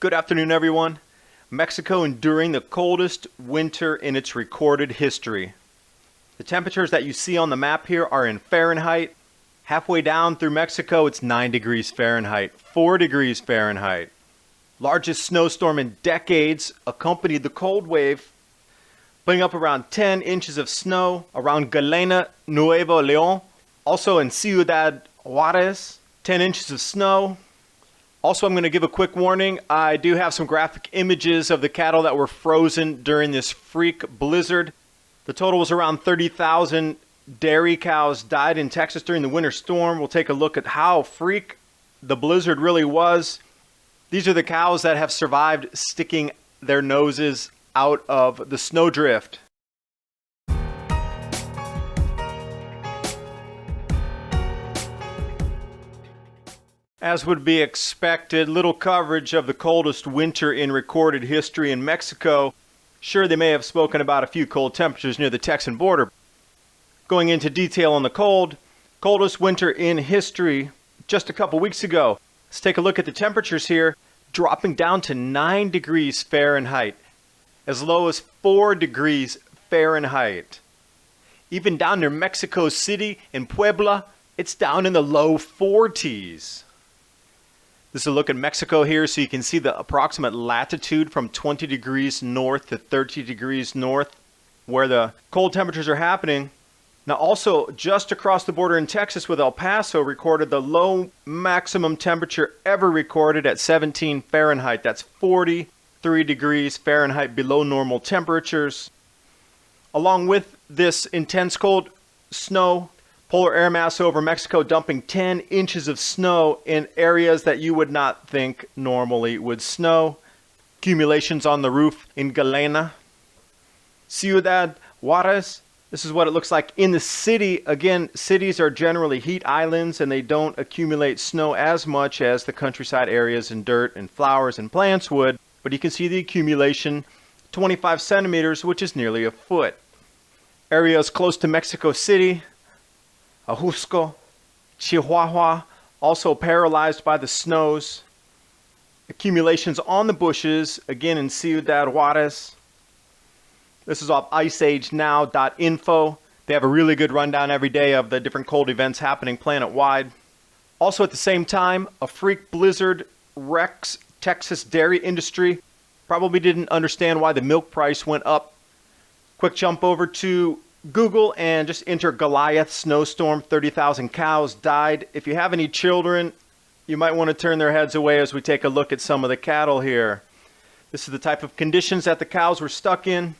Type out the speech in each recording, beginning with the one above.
Good afternoon, everyone. Mexico enduring the coldest winter in its recorded history. The temperatures that you see on the map here are in Fahrenheit. Halfway down through Mexico, it's 9 degrees Fahrenheit, 4 degrees Fahrenheit. Largest snowstorm in decades accompanied the cold wave, putting up around 10 inches of snow around Galena, Nuevo León. Also in Ciudad Juarez, 10 inches of snow. Also, I'm going to give a quick warning. I do have some graphic images of the cattle that were frozen during this freak blizzard. The total was around 30,000 dairy cows died in Texas during the winter storm. We'll take a look at how freak the blizzard really was. These are the cows that have survived sticking their noses out of the snowdrift. As would be expected, little coverage of the coldest winter in recorded history in Mexico. Sure, they may have spoken about a few cold temperatures near the Texan border. Going into detail on the coldest winter in history just a couple weeks ago. Let's take a look at the temperatures here, dropping down to 9 degrees Fahrenheit, as low as 4 degrees Fahrenheit. Even down near Mexico City in Puebla, it's down in the low 40s. This is a look at Mexico here, so you can see the approximate latitude from 20 degrees north to 30 degrees north, where the cold temperatures are happening. Now also, just across the border in Texas with El Paso recorded the low maximum temperature ever recorded at 17 Fahrenheit. That's 43 degrees Fahrenheit below normal temperatures. Along with this intense cold, snow, polar air mass over Mexico dumping 10 inches of snow in areas that you would not think normally would snow. Accumulations on the roof in Galena. Ciudad Juarez, this is what it looks like in the city. Again, cities are generally heat islands and they don't accumulate snow as much as the countryside areas and dirt and flowers and plants would. But you can see the accumulation, 25 centimeters, which is nearly a foot. Areas close to Mexico City, Ajusco, Chihuahua, also paralyzed by the snows. Accumulations on the bushes, again in Ciudad Juarez. This is off iceagenow.info. They have a really good rundown every day of the different cold events happening planet-wide. Also at the same time, a freak blizzard wrecks Texas dairy industry. Probably didn't understand why the milk price went up. Quick jump over to Google and just enter Goliath snowstorm, 30,000 cows died. If you have any children, you might want to turn their heads away as we take a look at some of the cattle here. This is the type of conditions that the cows were stuck in.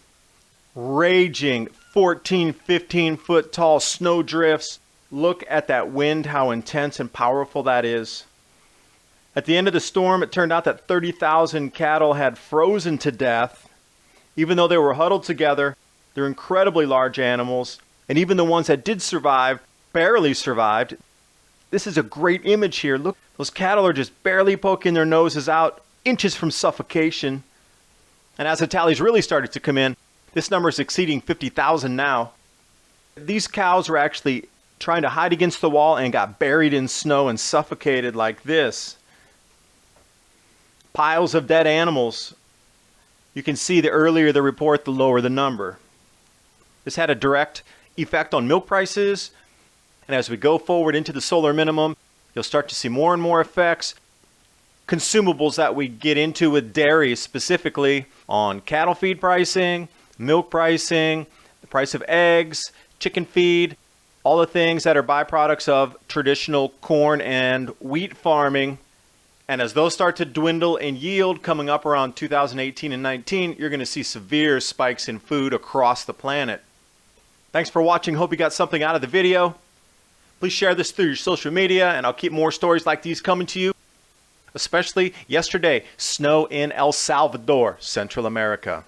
Raging 14, 15 foot tall snow drifts. Look at that wind, how intense and powerful that is. At the end of the storm, it turned out that 30,000 cattle had frozen to death. Even though they were huddled together, they're incredibly large animals, and even the ones that did survive barely survived. This is a great image here. Look, those cattle are just barely poking their noses out, inches from suffocation. And as the tallies really started to come in, this number is exceeding 50,000 now. These cows were actually trying to hide against the wall and got buried in snow and suffocated like this. Piles of dead animals. You can see the earlier the report, the lower the number. This had a direct effect on milk prices, and as we go forward into the solar minimum, you'll start to see more and more effects. Consumables that we get into with dairy, specifically on cattle feed pricing, milk pricing, the price of eggs, chicken feed, all the things that are byproducts of traditional corn and wheat farming. And as those start to dwindle in yield coming up around 2018 and 19, you're going to see severe spikes in food across the planet. Thanks for watching. Hope you got something out of the video. Please share this through your social media, and I'll keep more stories like these coming to you. Especially yesterday, snow in El Salvador, Central America.